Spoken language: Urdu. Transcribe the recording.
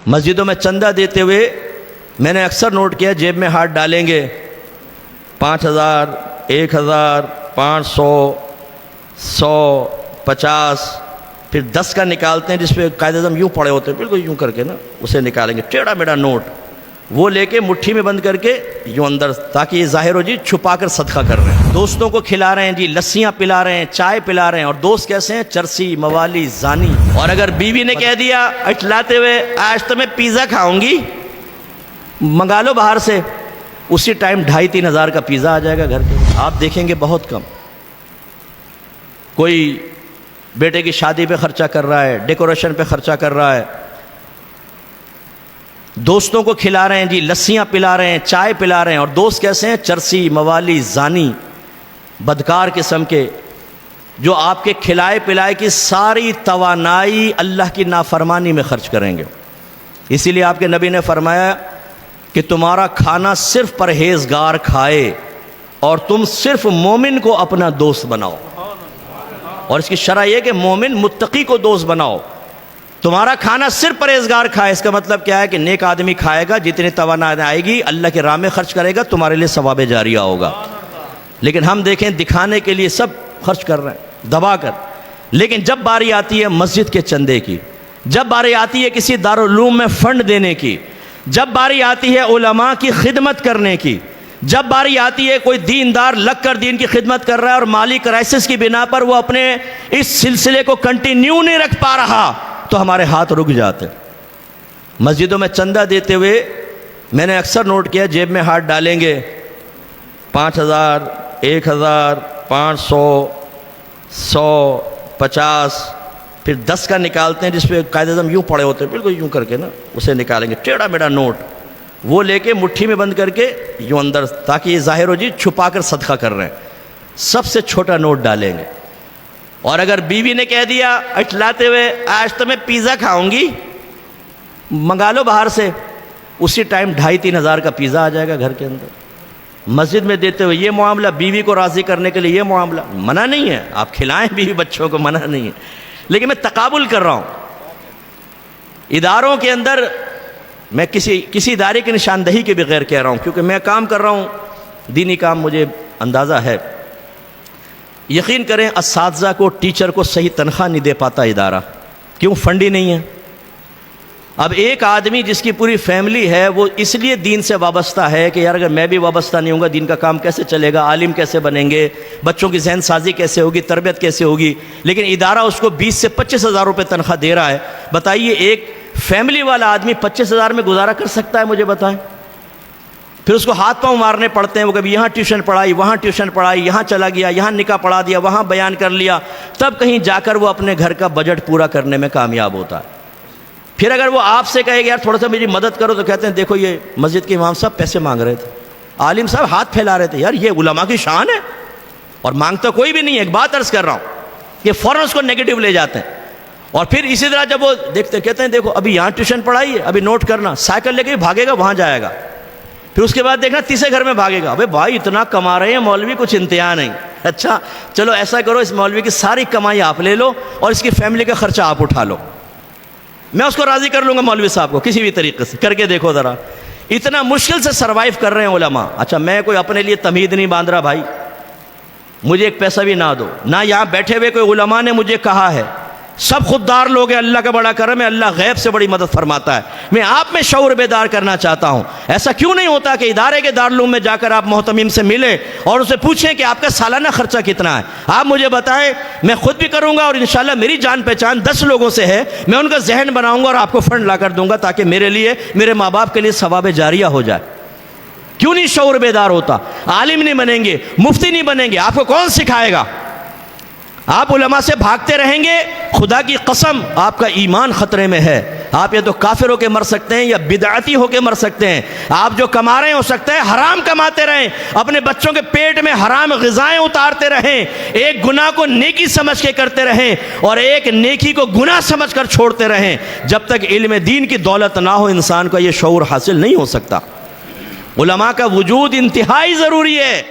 مسجدوں میں چندہ دیتے ہوئے میں نے اکثر نوٹ کیا جیب میں ہاتھ ڈالیں گے 5,000 1,000 500 100 50 پھر 10 کا نکالتے ہیں جس پہ قائد اعظم یوں پڑے ہوتے ہیں بالکل یوں کر کے نا اسے نکالیں گے ٹیڑھا میڑھا نوٹ وہ لے کے مٹھی میں بند کر کے یوں اندر تاکہ یہ ظاہر ہو جی چھپا کر صدقہ کر رہے ہیں دوستوں کو کھلا رہے ہیں جی لسیاں پلا رہے ہیں چائے پلا رہے ہیں اور دوست کیسے ہیں چرسی موالی زانی اور اگر بیوی نے کہہ دیا اٹھلاتے ہوئے آج تو میں پیزا کھاؤں گی منگا لو باہر سے اسی ٹائم 2,500-3 ہزار کا پیزا آ جائے گا گھر کے آپ دیکھیں گے بہت کم کوئی بیٹے کی شادی پہ خرچہ کر رہا ہے ڈیکوریشن پہ خرچہ کر رہا ہے دوستوں کو کھلا رہے ہیں جی لسیاں پلا رہے ہیں چائے پلا رہے ہیں اور دوست کیسے ہیں چرسی موالی زانی بدکار قسم کے جو آپ کے کھلائے پلائے کی ساری توانائی اللہ کی نافرمانی میں خرچ کریں گے اسی لیے آپ کے نبی نے فرمایا کہ تمہارا کھانا صرف پرہیزگار کھائے اور تم صرف مومن کو اپنا دوست بناؤ اور اس کی شرح یہ کہ مومن متقی کو دوست بناؤ تمہارا کھانا صرف پرہیزگار کھائے اس کا مطلب کیا ہے کہ نیک آدمی کھائے گا جتنی توانائی آئے گی اللہ کے راہ میں خرچ کرے گا تمہارے لیے ثواب جاریہ ہوگا لیکن ہم دیکھیں دکھانے کے لیے سب خرچ کر رہے ہیں دبا کر لیکن جب باری آتی ہے مسجد کے چندے کی جب باری آتی ہے کسی دارالعلوم میں فنڈ دینے کی جب باری آتی ہے علماء کی خدمت کرنے کی جب باری آتی ہے کوئی دیندار لگ کر دین کی خدمت کر رہا ہے اور مالی کرائسس کی بنا پر وہ اپنے اس سلسلے کو کنٹینیو نہیں رکھ پا رہا تو ہمارے ہاتھ رک جاتے مسجدوں میں چندہ دیتے ہوئے میں نے اکثر نوٹ کیا جیب میں ہاتھ ڈالیں گے 5,000 1,000 500 100 50 پھر 10 کا نکالتے ہیں جس پہ قائد اعظم یوں پڑے ہوتے ہیں بالکل یوں کر کے نا اسے نکالیں گے ٹیڑھا میڑھا نوٹ وہ لے کے مٹھی میں بند کر کے یوں اندر تاکہ یہ ظاہر ہو جی چھپا کر صدقہ کر رہے ہیں سب سے چھوٹا نوٹ ڈالیں گے اور اگر بیوی نے کہہ دیا اٹھلاتے ہوئے آج تو میں پیزا کھاؤں گی منگا لو باہر سے اسی ٹائم 2,500-3 ہزار کا پیزا آ جائے گا گھر کے اندر مسجد میں دیتے ہوئے یہ معاملہ بیوی کو راضی کرنے کے لیے یہ معاملہ منع نہیں ہے آپ کھلائیں بیوی بچوں کو منع نہیں ہے لیکن میں تقابل کر رہا ہوں اداروں کے اندر میں کسی ادارے کی نشاندہی کے بغیر کہہ رہا ہوں کیونکہ میں کام کر رہا ہوں دینی کام مجھے اندازہ ہے یقین کریں اساتذہ کو ٹیچر کو صحیح تنخواہ نہیں دے پاتا ادارہ کیوں فنڈ ہی نہیں ہے اب ایک آدمی جس کی پوری فیملی ہے وہ اس لیے دین سے وابستہ ہے کہ یار اگر میں بھی وابستہ نہیں ہوں گا دین کا کام کیسے چلے گا عالم کیسے بنیں گے بچوں کی ذہن سازی کیسے ہوگی تربیت کیسے ہوگی لیکن ادارہ اس کو 20 سے 25 ہزار روپے تنخواہ دے رہا ہے بتائیے ایک فیملی والا آدمی 25,000 میں گزارا کر سکتا ہے مجھے بتائیں پھر اس کو ہاتھ پاؤں مارنے پڑتے ہیں وہ کبھی یہاں ٹیوشن پڑھائی وہاں ٹیوشن پڑھائی یہاں چلا گیا یہاں نکاح پڑھا دیا وہاں بیان کر لیا تب کہیں جا کر وہ اپنے گھر کا بجٹ پورا کرنے میں کامیاب ہوتا ہے پھر اگر وہ آپ سے کہے گا یار تھوڑا سا میری مدد کرو تو کہتے ہیں دیکھو یہ مسجد کے امام صاحب پیسے مانگ رہے تھے عالم صاحب ہاتھ پھیلا رہے تھے یار یہ علماء کی شان ہے اور مانگتا کوئی بھی نہیں ہے ایک بات عرض کر رہا ہوں کہ فوراً اس کو نیگیٹو لے جاتے ہیں اور پھر اسی طرح جب وہ دیکھتے کہتے ہیں دیکھو ابھی یہاں ٹیوشن پڑھائی ہے ابھی نوٹ کرنا سائیکل لے کے بھاگے گا وہاں جائے گا پھر اس کے بعد دیکھنا تیسرے گھر میں بھاگے گا ابے بھائی اتنا کما رہے ہیں مولوی کچھ انتہا نہیں اچھا چلو ایسا کرو اس مولوی کی ساری کمائی آپ لے لو اور اس کی فیملی کا خرچہ آپ اٹھا لو میں اس کو راضی کر لوں گا مولوی صاحب کو کسی بھی طریقے سے کر کے دیکھو ذرا اتنا مشکل سے سروائیو کر رہے ہیں علماء اچھا میں کوئی اپنے لیے تمہید نہیں باندھ رہا بھائی مجھے ایک پیسہ بھی نہ دو نہ یہاں بیٹھے ہوئے کوئی علماء نے مجھے کہا ہے سب خوددار لوگ ہیں اللہ کا بڑا کرم ہے اللہ غیب سے بڑی مدد فرماتا ہے میں آپ میں شعور بیدار کرنا چاہتا ہوں ایسا کیوں نہیں ہوتا کہ ادارے کے دارالعلوم میں جا کر آپ محتمم سے ملیں اور اسے پوچھیں کہ آپ کا سالانہ خرچہ کتنا ہے آپ مجھے بتائیں میں خود بھی کروں گا اور انشاءاللہ میری جان پہچان 10 لوگوں سے ہے میں ان کا ذہن بناؤں گا اور آپ کو فنڈ لا کر دوں گا تاکہ میرے لیے میرے ماں باپ کے لیے ثواب جاریہ ہو جائے کیوں نہیں شعور بیدار ہوتا عالم نہیں بنیں گے مفتی نہیں بنیں گے آپ کو کون سکھائے گا آپ علماء سے بھاگتے رہیں گے خدا کی قسم آپ کا ایمان خطرے میں ہے آپ یا تو کافر ہو کے مر سکتے ہیں یا بدعتی ہو کے مر سکتے ہیں آپ جو کما رہے ہیں ہو سکتا ہے حرام کماتے رہیں اپنے بچوں کے پیٹ میں حرام غذائیں اتارتے رہیں ایک گناہ کو نیکی سمجھ کے کرتے رہیں اور ایک نیکی کو گناہ سمجھ کر چھوڑتے رہیں جب تک علم دین کی دولت نہ ہو انسان کا یہ شعور حاصل نہیں ہو سکتا علماء کا وجود انتہائی ضروری ہے